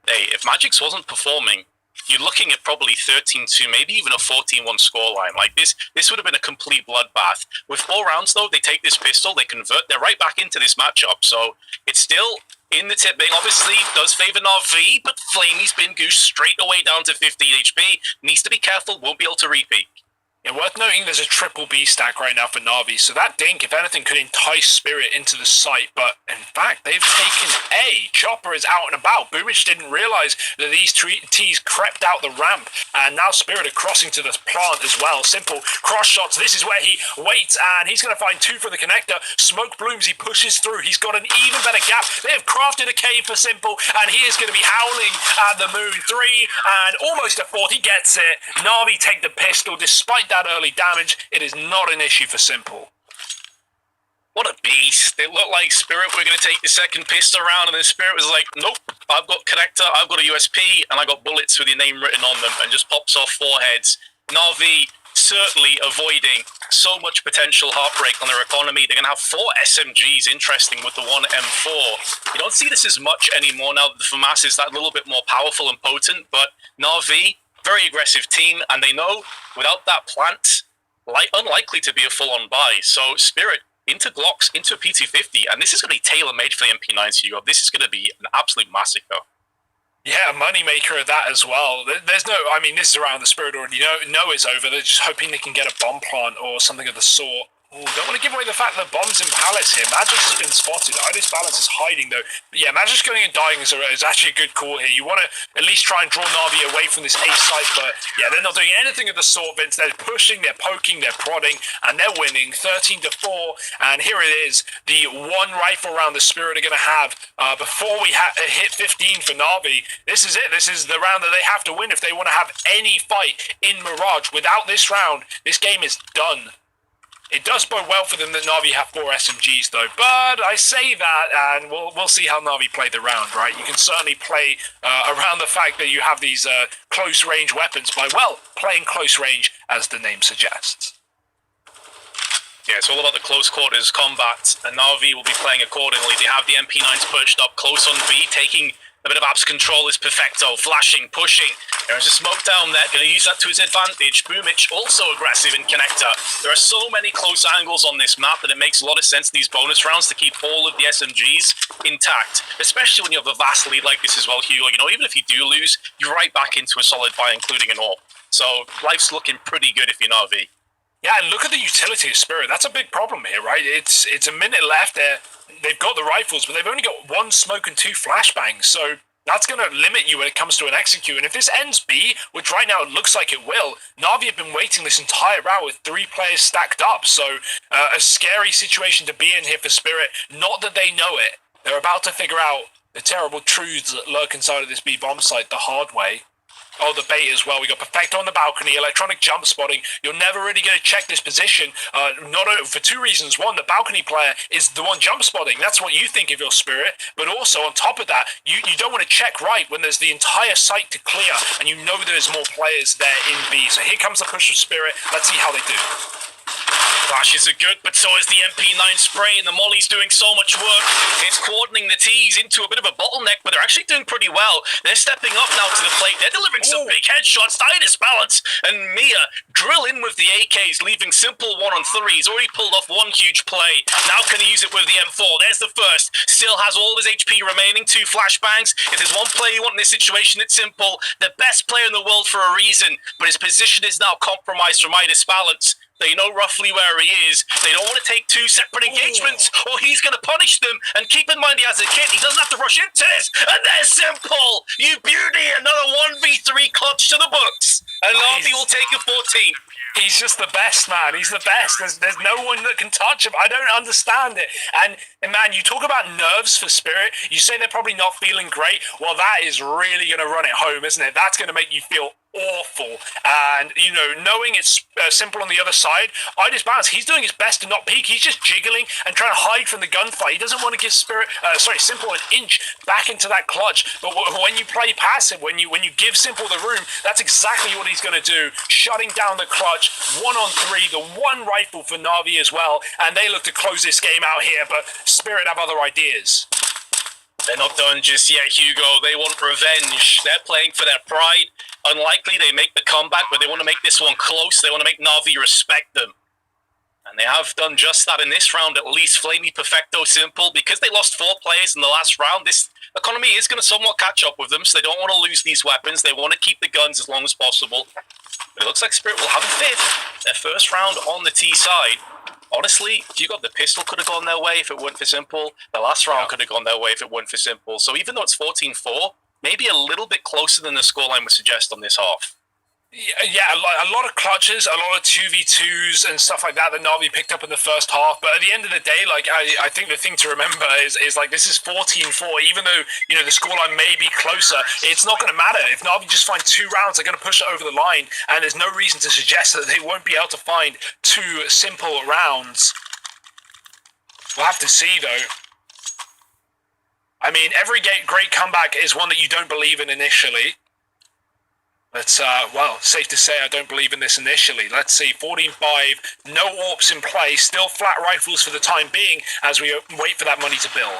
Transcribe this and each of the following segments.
hey, if Magic's wasn't performing, you're looking at probably 13-2, maybe even a 14-1 scoreline. Like this would have been a complete bloodbath. With 4 rounds, though, they take this pistol, they convert, they're right back into this matchup. So it's still in the tipping. Obviously, does favor Navi, but Flamey's been goosed straight away down to 15 HP. Needs to be careful, won't be able to repeat. Yeah, worth noting there's a triple B stack right now for Navi, so that dink, if anything, could entice Spirit into the site, but in fact, they've taken A. Chopper is out and about. Boomich didn't realize that these T's crept out the ramp, and now Spirit are crossing to the plant as well. Simple cross shots, this is where he waits, and he's going to find 2 for the connector. Smoke blooms, he pushes through, he's got an even better gap. They have crafted a cave for Simple, and he is going to be howling at the moon. 3, and almost a 4th, he gets it. Navi take the pistol, despite that early damage, it is not an issue for Simple. What a beast. It looked like Spirit were going to take the second pistol round, and then Spirit was like, nope, I've got connector, I've got a USP, and I got bullets with your name written on them, and just pops off 4 heads. Navi certainly avoiding so much potential heartbreak on their economy. They're going to have 4 SMGs, interesting, with the 1 M4. You don't see this as much anymore now that the FAMAS is that little bit more powerful and potent, but Navi, very aggressive team, and they know without that plant, unlikely to be a full-on buy. So Spirit into Glocks, into a P250, and this is going to be tailor-made for the MP9s, Hugo. This is going to be an absolute massacre. Yeah, a moneymaker of that as well. There's no, I mean, this is around the Spirit already know it's over. They're just hoping they can get a bomb plant or something of the sort. Ooh, don't want to give away the fact that bomb's in Palace here. Magic's has been spotted. Idis Balance is hiding though. But yeah, Magic's going and dying is actually a good call here. You want to at least try and draw Navi away from this A site, but yeah, they're not doing anything of the sort, Vince. They're pushing, they're poking, they're prodding, and they're winning 13-4. And here it is, the 1 rifle round the Spirit are going to have before we hit 15 for Navi. This is it. This is the round that they have to win if they want to have any fight in Mirage. Without this round, this game is done. It does bode well for them that Navi have 4 SMGs though, but I say that and we'll see how Navi play the round, right? You can certainly play around the fact that you have these close range weapons by, well, playing close range as the name suggests. Yeah, it's all about the close quarters combat, and Navi will be playing accordingly. They have the MP9s perched up close on B, taking a bit of Ab's control is perfecto, flashing, pushing. There's a smoke down there, going to use that to his advantage. Boomich also aggressive in connector. There are so many close angles on this map that it makes a lot of sense in these bonus rounds to keep all of the SMGs intact, especially when you have a vast lead like this as well, Hugo. You know, even if you do lose, you're right back into a solid buy, including an AWP. So life's looking pretty good if you're Navi. Yeah, and look at the utility of Spirit. That's a big problem here, right? It's a minute left there. They've got the rifles, but they've only got 1 smoke and 2 flashbangs, so that's going to limit you when it comes to an execute. And if this ends B, which right now it looks like it will, Navi have been waiting this entire round with 3 players stacked up, so a scary situation to be in here for Spirit. Not that they know it. They're about to figure out the terrible truths that lurk inside of this B bomb site the hard way. Oh, the bait as well. We got Perfecto on the balcony, electronic jump spotting. You're never really going to check this position, for 2 reasons. One, the balcony player is the one jump spotting. That's what you think of your Spirit. But also, on top of that, you don't want to check right when there's the entire site to clear, and you know there's more players there in B. So here comes the push of Spirit. Let's see how they do. Flashes are good, but so is the MP9 spray, and the Molly's doing so much work. It's coordinating the T's into a bit of a bottleneck, but they're actually doing pretty well. They're stepping up now to the plate. They're delivering some big headshots. Idis Balance and Mia drill in with the AKs, leaving Simple 1-on-3. He's already pulled off 1 huge play. Now can he use it with the M4? There's the first. Still has all his HP remaining. 2 flashbangs. If there's one player you want in this situation, it's Simple. The best player in the world for a reason, but his position is now compromised from Idis Balance. They know roughly where he is. They don't want to take 2 separate engagements, or he's going to punish them. And keep in mind, he has a kit. He doesn't have to rush into this. And there's Simple. You beauty. Another 1v3 clutch to the books. And Navi will take a 14. He's just the best, man. He's the best. There's no one that can touch him. I don't understand it. And man, you talk about nerves for Spirit. You say they're probably not feeling great. Well, that is really going to run it home, isn't it? That's going to make you feel awful. And, you know, knowing it's Simple on the other side, Idis Balance, he's doing his best to not peek. He's just jiggling and trying to hide from the gunfight. He doesn't want to give Simple an inch back into that clutch. But when you play passive, when you give Simple the room, that's exactly what he's going to do. Shutting down the clutch, 1-on-3, the 1 rifle for Navi as well. And they look to close this game out here, but Spirit have other ideas. They're not done just yet, Hugo. They want revenge. They're playing for their pride. Unlikely they make the comeback, but they want to make this one close. They want to make Navi respect them. And they have done just that in this round, at least. Flamey, Perfecto, Simple. Because they lost 4 players in the last round, this economy is going to somewhat catch up with them, so they don't want to lose these weapons. They want to keep the guns as long as possible. But it looks like Spirit will have a 5th. Their first round on the T side. Honestly, Hugo, the pistol could have gone their way if it weren't for Simple. The last round could have gone their way if it weren't for Simple. So even though it's 14-4, maybe a little bit closer than the scoreline would suggest on this half. Yeah, a lot of clutches, a lot of 2v2s and stuff like that Navi picked up in the first half. But at the end of the day, like I think the thing to remember is like this is 14-4. Even though the scoreline may be closer, it's not going to matter if Navi just find 2 rounds. They're going to push it over the line, and there's no reason to suggest that they won't be able to find 2 simple rounds. We'll have to see though. I mean, every great comeback is one that you don't believe in initially. But, well, safe to say I don't believe in this initially. Let's see, 14-5, no AWPs in play, still flat rifles for the time being as we wait for that money to build.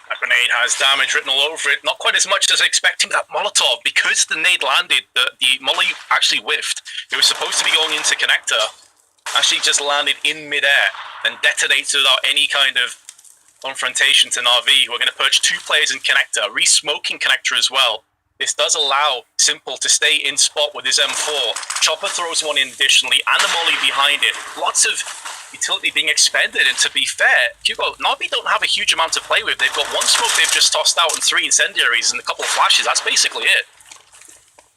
That grenade has damage written all over it. Not quite as much as expecting that Molotov. Because the nade landed, the molly actually whiffed. It was supposed to be going into connector. Actually just landed in midair and detonated without any kind of confrontation to Navi. We're going to perch 2 players in connector, re-smoking connector as well. This does allow Simple to stay in spot with his M4. Chopper throws one in additionally, and the molly behind it. Lots of utility being expended, and to be fair, Hugo, Navi don't have a huge amount to play with. They've got 1 smoke they've just tossed out and 3 incendiaries and a couple of flashes. That's basically it.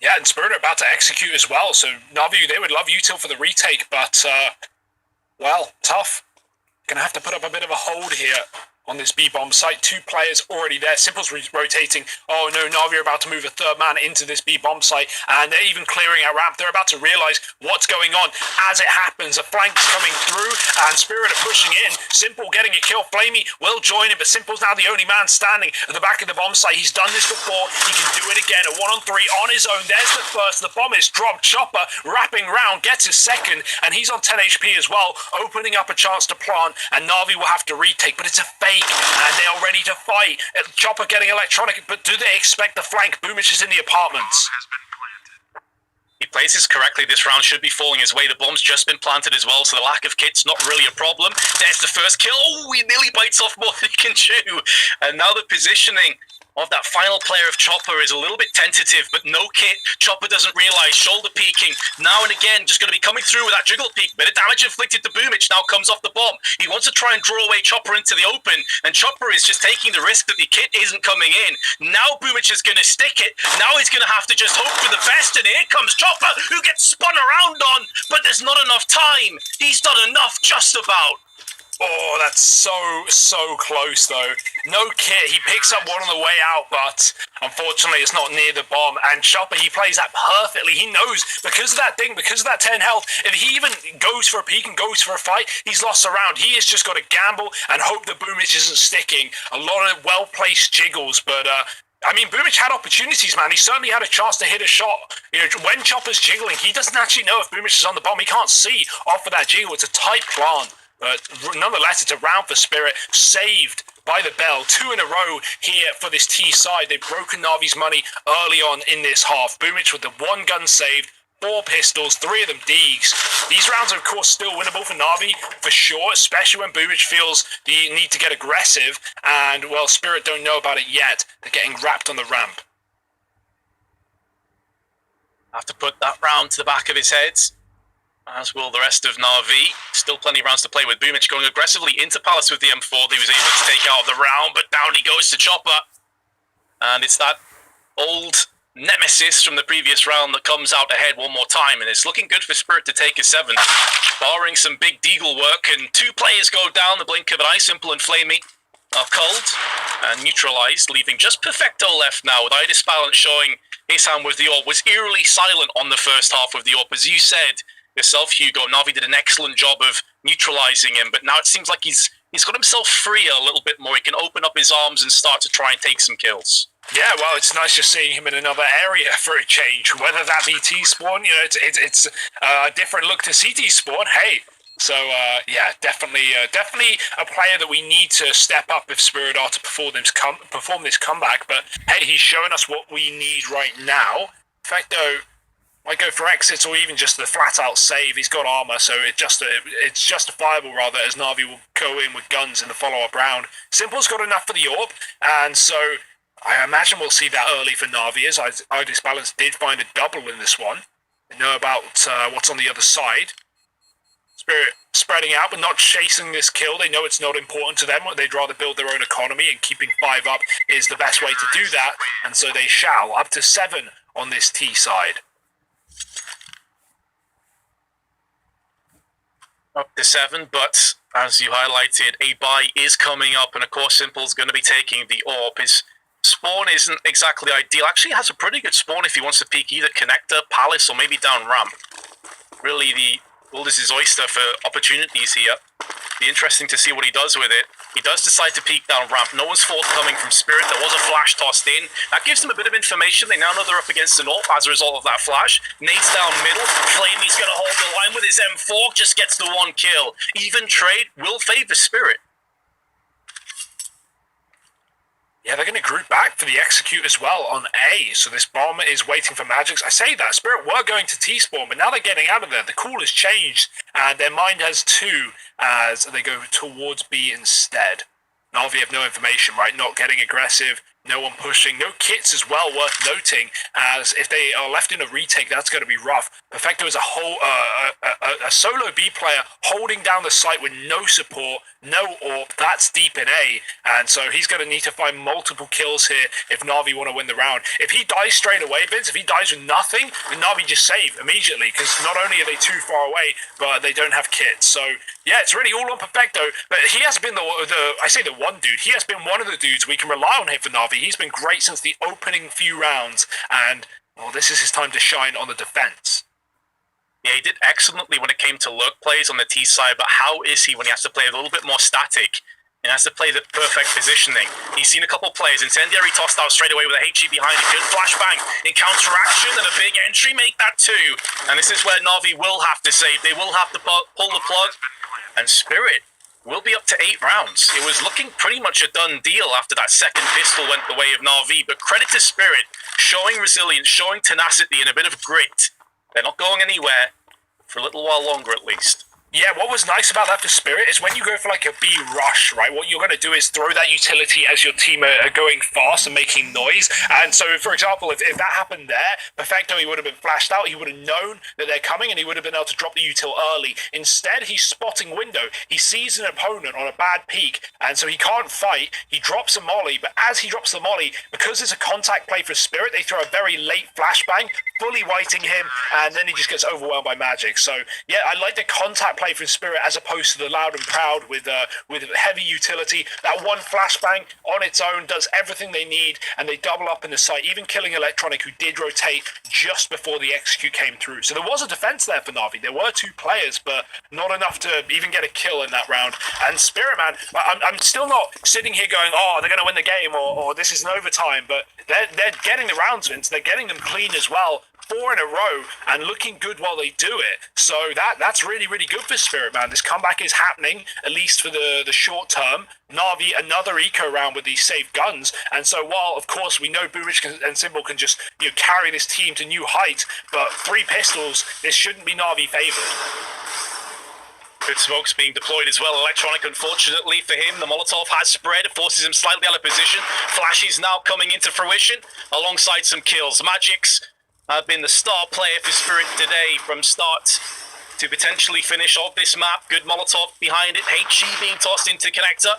Yeah, and Spirit are about to execute as well, so Navi, they would love util for the retake, but, well, tough. Gonna have to put up a bit of a hold here on this B-bomb site. 2 players already there. Simple's rotating. Oh no, Navi are about to move a 3rd man into this B-bomb site, and they're even clearing out ramp. They're about to realize what's going on. As it happens, a flank's coming through, and Spirit are pushing in. Simple getting a kill. Flamey will join him, but Simple's now the only man standing at the back of the bomb site. He's done this before. He can do it again. A 1-on-3 on his own. There's the first. The bomb is dropped. Chopper wrapping round, gets his 2nd, and he's on 10 HP as well, opening up a chance to plant, and Navi will have to retake, but it's a fake. And they are ready to fight. Chopper getting electronic, but do they expect the flank? Boomich is in the apartments. He plays this correctly. This round should be falling his way. The bomb's just been planted as well, so the lack of kit's not really a problem. There's the first kill. Oh, he nearly bites off more than he can chew. And now the positioning of that final player of Chopper is a little bit tentative, but no kit. Chopper doesn't realize. Shoulder peeking. Now and again, just going to be coming through with that jiggle peek. Bit of damage inflicted to Boomich. Now comes off the bomb. He wants to try and draw away Chopper into the open, and Chopper is just taking the risk that the kit isn't coming in. Now Boomich is going to stick it. Now he's going to have to just hope for the best, and here comes Chopper, who gets spun around on, but there's not enough time. He's done enough, just about. Oh, that's so close, though. No kit. He picks up one on the way out, but unfortunately it's not near the bomb. And Chopper, he plays that perfectly. He knows, because of that ding, because of that 10 health, if he even goes for a peek and goes for a fight, he's lost a round. He has just got to gamble and hope the Boomich isn't sticking. A lot of well-placed jiggles, but... I mean, Boomich had opportunities, man. He certainly had a chance to hit a shot. When Chopper's jiggling, he doesn't actually know if Boomich is on the bomb. He can't see off of that jiggle. It's a tight plant. But nonetheless, it's a round for Spirit, saved by the bell. 2 in a row here for this T side. They've broken Navi's money early on in this half. Boomich with the 1 gun saved, 4 pistols, 3 of them Deegs. These rounds are, of course, still winnable for Navi, for sure, especially when Boomich feels the need to get aggressive. And, well, Spirit don't know about it yet. They're getting wrapped on the ramp. Have to put that round to the back of his head, as will the rest of Navi. Still plenty of rounds to play with. Boomich going aggressively into Palace with the M4 that he was able to take out of the round, but down he goes to Chopper. And it's that old nemesis from the previous round that comes out ahead one more time, and it's looking good for Spirit to take a 7th. Barring some big deagle work, and 2 players go down the blink of an eye. Simple and Flamey are culled and neutralized, leaving just Perfecto left now, with Idis Balance showing his hand with the AWP. Was eerily silent on the first half with the AWP. As you said yourself, Hugo, Navi did an excellent job of neutralizing him, but now it seems like he's got himself free a little bit more. He can open up his arms and start to try and take some kills. Yeah, well, it's nice just seeing him in another area for a change, whether that be T-Spawn, it's a different look to CT Spawn. Hey, So, yeah, definitely a player that we need to step up if Spirit are to perform this comeback. But hey, he's showing us what we need right now. Perfecto might go for exits or even just the flat-out save. He's got armor, so it's justifiable, rather, as Navi will go in with guns in the follow-up round. Simple's got enough for the orb, and so I imagine we'll see that early for Navi, as iDisbalance did find a double in this one. They know about what's on the other side. Spirit spreading out, but not chasing this kill. They know it's not important to them. They'd rather build their own economy, and keeping 5 up is the best way to do that, and so they shall. Up to 7 on this T side. Up to 7, but as you highlighted, a buy is coming up, and of course Simple's going to be taking the orb. His spawn isn't exactly ideal. Actually has a pretty good spawn if he wants to peek either connector, palace, or maybe down ramp. Really, the world is his oyster for opportunities here. Be interesting to see what he does with it. He does decide to peek down ramp. No one's forthcoming from Spirit. There was a flash tossed in. That gives them a bit of information. They now know they're up against an AWP as a result of that flash. Nades down middle. Flamey's going to hold the line with his M4. Just gets the 1 kill. Even trade will favor Spirit. Yeah, they're going to group back for the execute as well on A. So this bomb is waiting for Magics. I say that, Spirit were going to T-spawn, but now they're getting out of there. The call has changed, and their mind has 2 as they go towards B instead. Navi have no information, right? Not getting aggressive. No one pushing. No kits as well, worth noting, as if they are left in a retake, that's going to be rough. Perfecto is a solo B player holding down the site with no support, no AWP. That's deep in A, and so he's going to need to find multiple kills here if Navi want to win the round. If he dies straight away, Vince, if he dies with nothing, then Navi just save immediately, because not only are they too far away, but they don't have kits. So yeah, it's really all on Perfecto, but he has been the one dude. He has been one of the dudes we can rely on here for Navi. He's been great since the opening few rounds, and well, this is his time to shine on the defense. Yeah, he did excellently when it came to lurk plays on the T side, but how is he when he has to play a little bit more static and has to play the perfect positioning? He's seen a couple plays. Incendiary tossed out straight away with a HE behind it. Good flashbang in counteraction and a big entry make that 2. And this is where Navi will have to save. They will have to pull the plug, and Spirit will be up to 8 rounds. It was looking pretty much a done deal after that second pistol went the way of Navi, but credit to Spirit, showing resilience, showing tenacity, and a bit of grit. They're not going anywhere for a little while longer at least. Yeah, what was nice about that for Spirit is when you go for like a B rush, right, what you're going to do is throw that utility as your team are going fast and making noise. And so, for example, if that happened there, Perfecto, he would have been flashed out, he would have known that they're coming, and he would have been able to drop the util early. Instead, he's spotting window. He sees an opponent on a bad peak, and so he can't fight. He drops a molly, but as he drops the molly, because it's a contact play for Spirit, they throw a very late flashbang, fully whiting him, and then he just gets overwhelmed by Magic. So, yeah, I like the contact play for Spirit as opposed to the loud and proud with heavy utility. That one flashbang on its own does everything they need, and they double up in the site, even killing Electronic, who did rotate just before the execute came through. So there was a defense there for Navi. There were 2 players, but not enough to even get a kill in that round. And Spirit, man, I'm still not sitting here going, oh, they're going to win the game, or this is an overtime, but they're getting the rounds, Vince. They're getting them clean as well. 4 in a row and looking good while they do it. So that's really, really good for Spirit, man. This comeback is happening, at least for the short term. Navi, another eco round with these safe guns. And so while, of course, we know Burich and Symbol can just carry this team to new heights, but 3 pistols, this shouldn't be Navi favored. Good smokes being deployed as well. Electronic, unfortunately for him, the Molotov has spread. It forces him slightly out of position. Flash is now coming into fruition alongside some kills. Magic's have been the star player for Spirit today from start to potentially finish off this map. Good Molotov behind it. HE being tossed into connector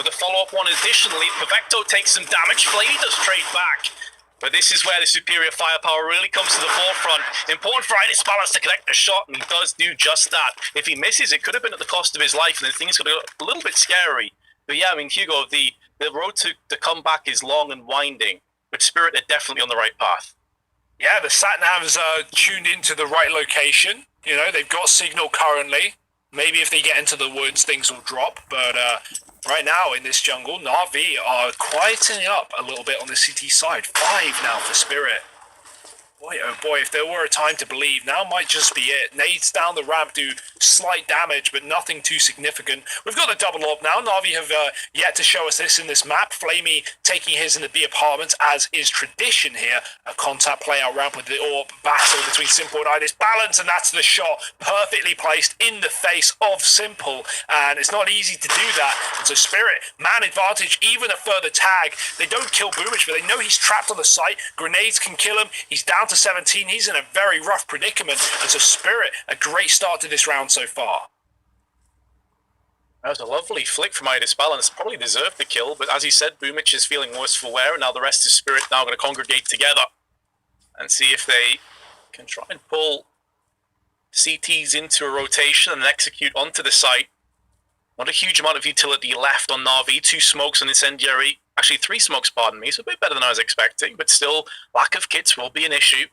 with a follow-up one additionally. Perfecto takes some damage. Flay does trade back. But this is where the superior firepower really comes to the forefront. Important for iDisbalance to connect the shot, and he does do just that. If he misses, it could have been at the cost of his life, and then things could have got a little bit scary. But yeah, I mean, Hugo, the road to the comeback is long and winding, but Spirit are definitely on the right path. Yeah, the sat-navs are tuned into the right location. They've got signal currently. Maybe if they get into the woods, things will drop. But right now in this jungle, Navi are quietening up a little bit on the CT side. 5 now for Spirit. Boy, oh boy, if there were a time to believe, now might just be it. Nades down the ramp do slight damage, but nothing too significant. We've got a double up now. Navi have yet to show us this in this map. Flamey taking his into the apartments, as is tradition here. A contact play out ramp with the orb battle between Simple and Idis. Balance, and that's the shot. Perfectly placed in the face of Simple, and it's not easy to do that. And so Spirit, man advantage, even a further tag. They don't kill Boomich, but they know he's trapped on the site. Grenades can kill him. He's down to 17. He's in a very rough predicament. And so Spirit, a great start to this round so far. That was a lovely flick from Idis Balance. Probably deserved the kill, but as he said, Boomich is feeling worse for wear, and now the rest of Spirit now going to congregate together and see if they can try and pull CTs into a rotation and execute onto the site. Not a huge amount of utility left on Navi. 2 smokes and incendiary. Actually, 3 smokes, pardon me. So a bit better than I was expecting, but still, lack of kits will be an issue.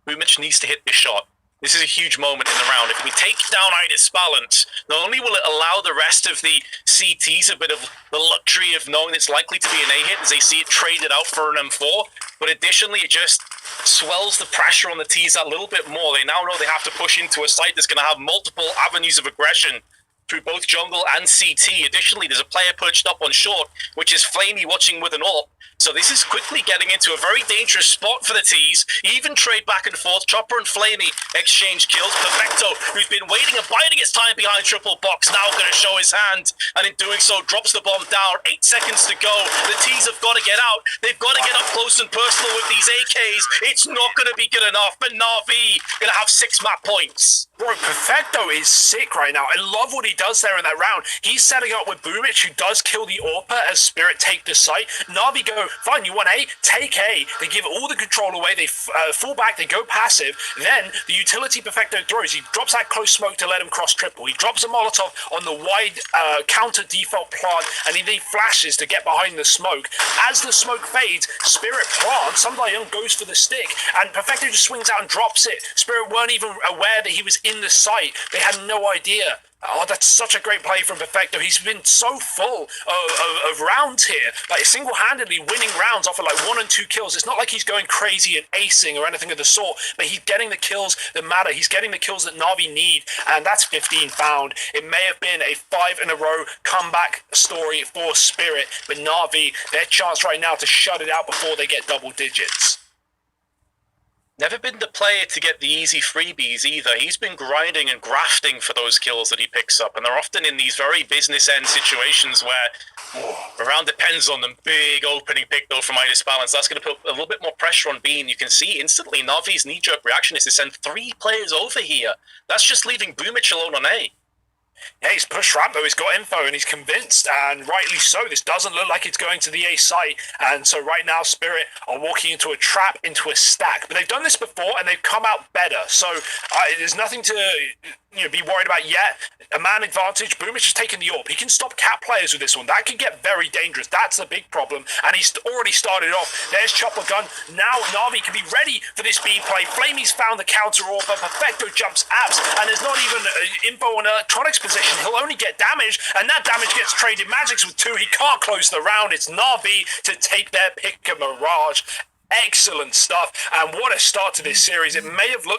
Boomich needs to hit this shot. This is a huge moment in the round. If we take down Idis Balance, not only will it allow the rest of the CTs a bit of the luxury of knowing it's likely to be an A hit as they see it traded out for an M4, but additionally it just swells the pressure on the Ts a little bit more. They now know they have to push into a site that's going to have multiple avenues of aggression through both jungle and CT. Additionally, there's a player perched up on short, which is Flamey watching with an AWP. So this is quickly getting into a very dangerous spot for the Ts. Even trade back and forth. Chopper and Flamey exchange kills. Perfecto, who's been waiting and biding his time behind triple box, now going to show his hand, and in doing so, drops the bomb down. 8 seconds to go. The Ts have got to get out. They've got to get up close and personal with these AKs. It's not going to be good enough, but Navi going to have 6 map points. Bro, Perfecto is sick right now. I love what he does there in that round. He's setting up with Boomich, who does kill the AWPer as Spirit take the site. Navi go, fine, you want A? Take A. They give all the control away. They fall back. They go passive. Then the utility Perfecto throws. He drops that close smoke to let him cross triple. He drops a Molotov on the wide counter default plant, and he then flashes to get behind the smoke. As the smoke fades, Spirit plants. Somebody goes for the stick, and Perfecto just swings out and drops it. Spirit weren't even aware that he was in the site. They had no idea. Oh, that's such a great play from Perfecto. He's been so full of rounds here, like single-handedly winning rounds off of like 1 and 2 kills. It's not like he's going crazy and acing or anything of the sort, but he's getting the kills that matter. He's getting the kills that Navi need, and that's 15 found. It may have been a 5 in a row comeback story for Spirit, but Navi, their chance right now to shut it out before they get double digits. Never been the player to get the easy freebies either. He's been grinding and grafting for those kills that he picks up, and they're often in these very business-end situations where the round depends on them. Big opening pick, though, from Idis Balance. That's going to put a little bit more pressure on Bean. You can see instantly Navi's knee-jerk reaction is to send 3 players over here. That's just leaving Boomich alone on A. Yeah, he's pushed ramp though, he's got info and he's convinced, and rightly so. This doesn't look like it's going to the A site, and so right now Spirit are walking into a trap, into a stack. But they've done this before and they've come out better, so there's nothing to be worried about yet. A man advantage. Boomich has taken the AWP. He can stop cat players with this one. That can get very dangerous. That's the big problem, and he's already started off. There's Chopper Gun. Now Navi can be ready for this B play. Flamey's found the counter AWP. Perfecto jumps apps, and there's not even info on Electronics position. He'll only get damage, and that damage gets traded. Magic's with 2. He can't close the round. It's Navi to take their pick of Mirage. Excellent stuff, and what a start to this series. It may have looked